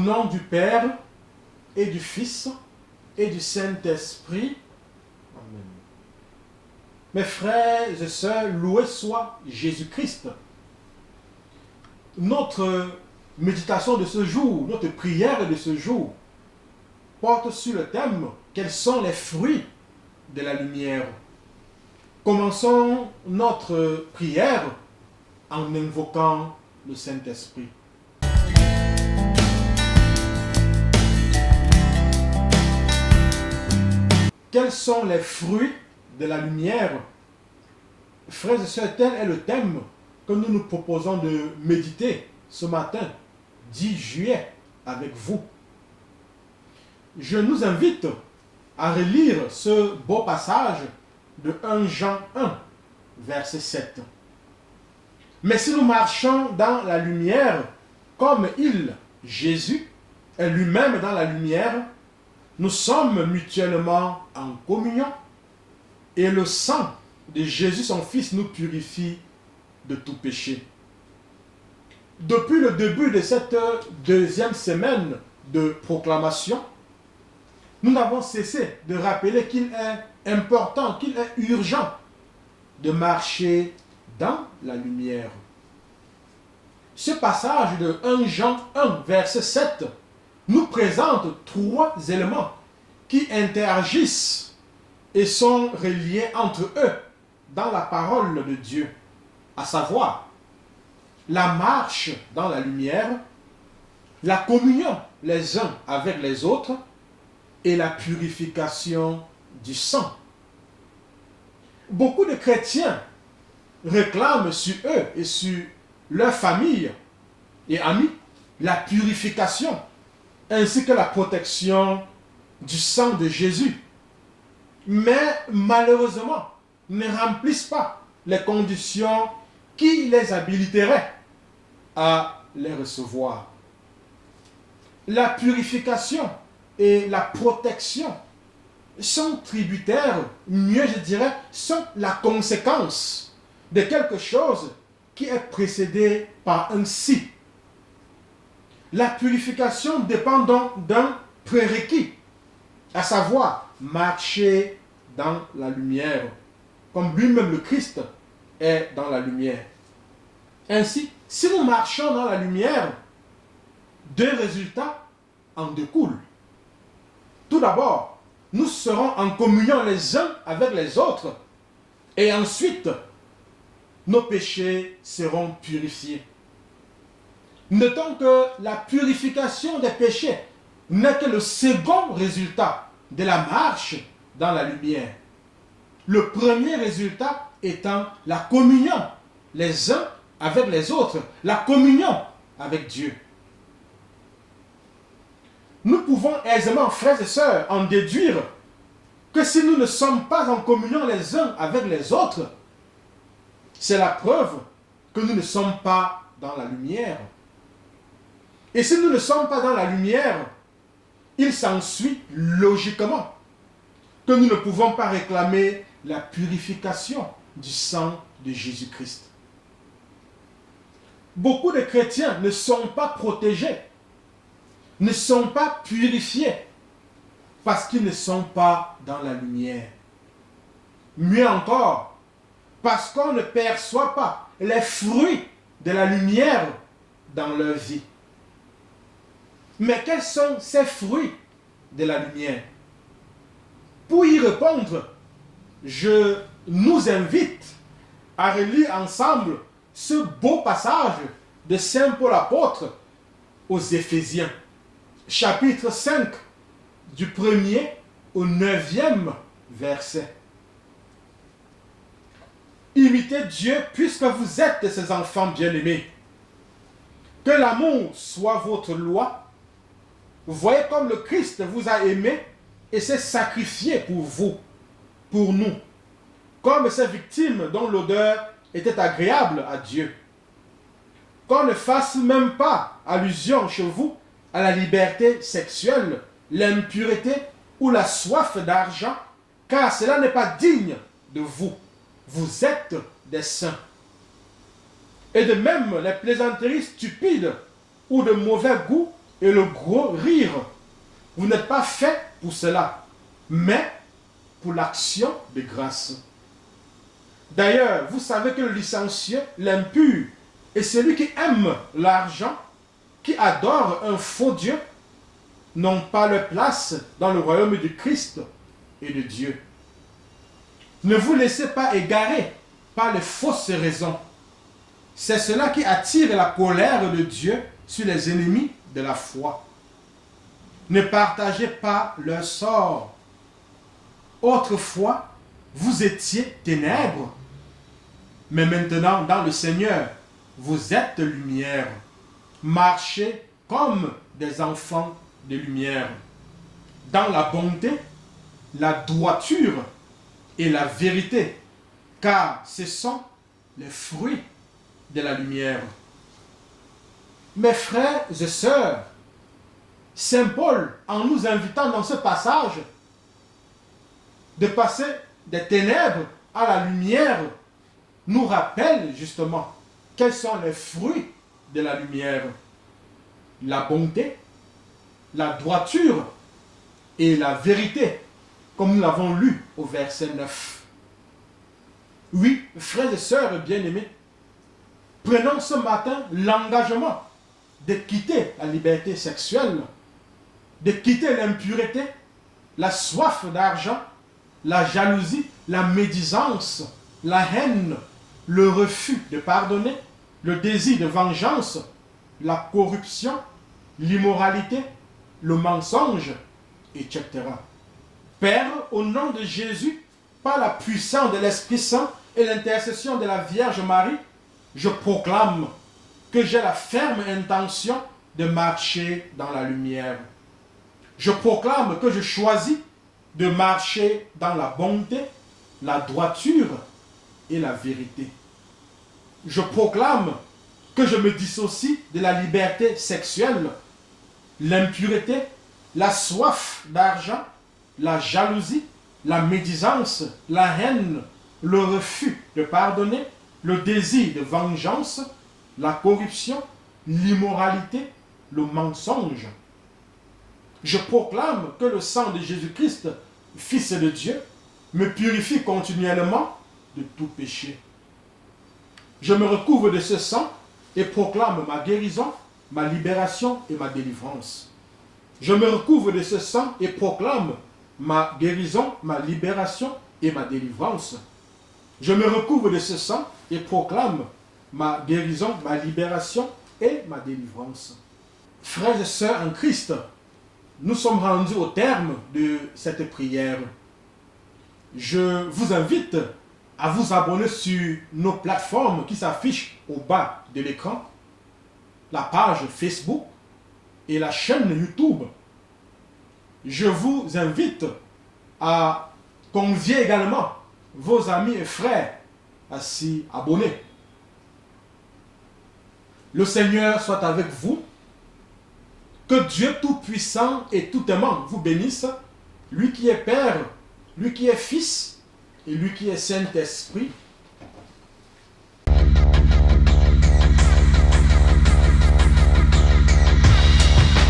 nom du Père et du Fils et du Saint-Esprit. Amen. Mes frères et sœurs, loué soit Jésus-Christ. Notre méditation de ce jour, notre prière de ce jour, porte sur le thème « Quels sont les fruits de la lumière ?» Commençons notre prière en invoquant le Saint-Esprit. Quels sont les fruits de la lumière? Frères et sœurs, tel est le thème que nous nous proposons de méditer ce matin, 10 juillet, avec vous. Je nous invite à relire ce beau passage de 1 Jean 1, verset 7. Mais si nous marchons dans la lumière, comme il, Jésus, est lui-même dans la lumière, nous sommes mutuellement en communion et le sang de Jésus, son Fils, nous purifie de tout péché. Depuis le début de cette deuxième semaine de proclamation, nous n'avons cessé de rappeler qu'il est important, qu'il est urgent de marcher dans la lumière. Ce passage de 1 Jean 1, verset 7, nous présente 3 éléments qui interagissent et sont reliés entre eux dans la parole de Dieu, à savoir la marche dans la lumière, la communion les uns avec les autres et la purification du sang. Beaucoup de chrétiens réclament sur eux et sur leur famille et amis la purification ainsi que la protection du sang de Jésus. Mais malheureusement, ne remplissent pas les conditions qui les habiliteraient à les recevoir. La purification et la protection sont tributaires, mieux je dirais, sont la conséquence de quelque chose qui est précédé par un si. La purification dépend donc d'un prérequis, à savoir marcher dans la lumière, comme lui-même le Christ est dans la lumière. Ainsi, si nous marchons dans la lumière, 2 résultats en découlent. Tout d'abord, nous serons en communion les uns avec les autres, et ensuite, nos péchés seront purifiés. Notons que la purification des péchés n'est que le second résultat de la marche dans la lumière. Le premier résultat étant la communion les uns avec les autres, la communion avec Dieu. Nous pouvons aisément, frères et sœurs, en déduire que si nous ne sommes pas en communion les uns avec les autres, c'est la preuve que nous ne sommes pas dans la lumière. Et si nous ne sommes pas dans la lumière, il s'ensuit logiquement que nous ne pouvons pas réclamer la purification du sang de Jésus-Christ. Beaucoup de chrétiens ne sont pas protégés, ne sont pas purifiés, parce qu'ils ne sont pas dans la lumière. Mieux encore, parce qu'on ne perçoit pas les fruits de la lumière dans leur vie. Mais quels sont ces fruits de la lumière? Pour y répondre, je nous invite à relire ensemble ce beau passage de Saint Paul apôtre aux Éphésiens, chapitre 5, du 1er au 9e verset. Imitez Dieu puisque vous êtes ses enfants bien-aimés. Que l'amour soit votre loi. Voyez comme le Christ vous a aimé et s'est sacrifié pour vous, pour nous, comme ces victimes dont l'odeur était agréable à Dieu. Qu'on ne fasse même pas allusion chez vous à la liberté sexuelle, l'impureté ou la soif d'argent, car cela n'est pas digne de vous. Vous êtes des saints. Et de même, les plaisanteries stupides ou de mauvais goût et le gros rire. Vous n'êtes pas fait pour cela, mais pour l'action de grâce. D'ailleurs, vous savez que le licencieux, l'impur, et celui qui aime l'argent, qui adore un faux Dieu, n'ont pas leur place dans le royaume du Christ et de Dieu. Ne vous laissez pas égarer par les fausses raisons. C'est cela qui attire la colère de Dieu sur les ennemis de la foi. Ne partagez pas leur sort. Autrefois, vous étiez ténèbres, mais maintenant, dans le Seigneur, vous êtes lumière. Marchez comme des enfants de lumière, dans la bonté, la droiture et la vérité, car ce sont les fruits de la lumière. Mes frères et sœurs, Saint Paul, en nous invitant dans ce passage de passer des ténèbres à la lumière, nous rappelle justement quels sont les fruits de la lumière. La bonté, la droiture et la vérité, comme nous l'avons lu au verset 9. Oui, frères et sœurs bien-aimés, prenons ce matin l'engagement de quitter la liberté sexuelle, de quitter l'impureté, la soif d'argent, la jalousie, la médisance, la haine, le refus de pardonner, le désir de vengeance, la corruption, l'immoralité, le mensonge, etc. Père, au nom de Jésus, par la puissance de l'Esprit Saint et l'intercession de la Vierge Marie, je proclame que j'ai la ferme intention de marcher dans la lumière. Je proclame que je choisis de marcher dans la bonté, la droiture et la vérité. Je proclame que je me dissocie de la liberté sexuelle, l'impureté, la soif d'argent, la jalousie, la médisance, la haine, le refus de pardonner, le désir de vengeance, la corruption, l'immoralité, le mensonge. Je proclame que le sang de Jésus-Christ, Fils de Dieu, me purifie continuellement de tout péché. Je me recouvre de ce sang et proclame ma guérison, ma libération et ma délivrance. Je me recouvre de ce sang et proclame ma guérison, ma libération et ma délivrance. Je me recouvre de ce sang et proclame ma guérison, ma libération et ma délivrance. Frères et sœurs en Christ, nous sommes rendus au terme de cette prière. Je vous invite à vous abonner sur nos plateformes qui s'affichent au bas de l'écran, la page Facebook et la chaîne YouTube. Je vous invite à convier également vos amis et frères à s'y abonner. Le Seigneur soit avec vous. Que Dieu Tout-Puissant et Tout-Aimant vous bénisse, lui qui est Père, lui qui est Fils et lui qui est Saint-Esprit,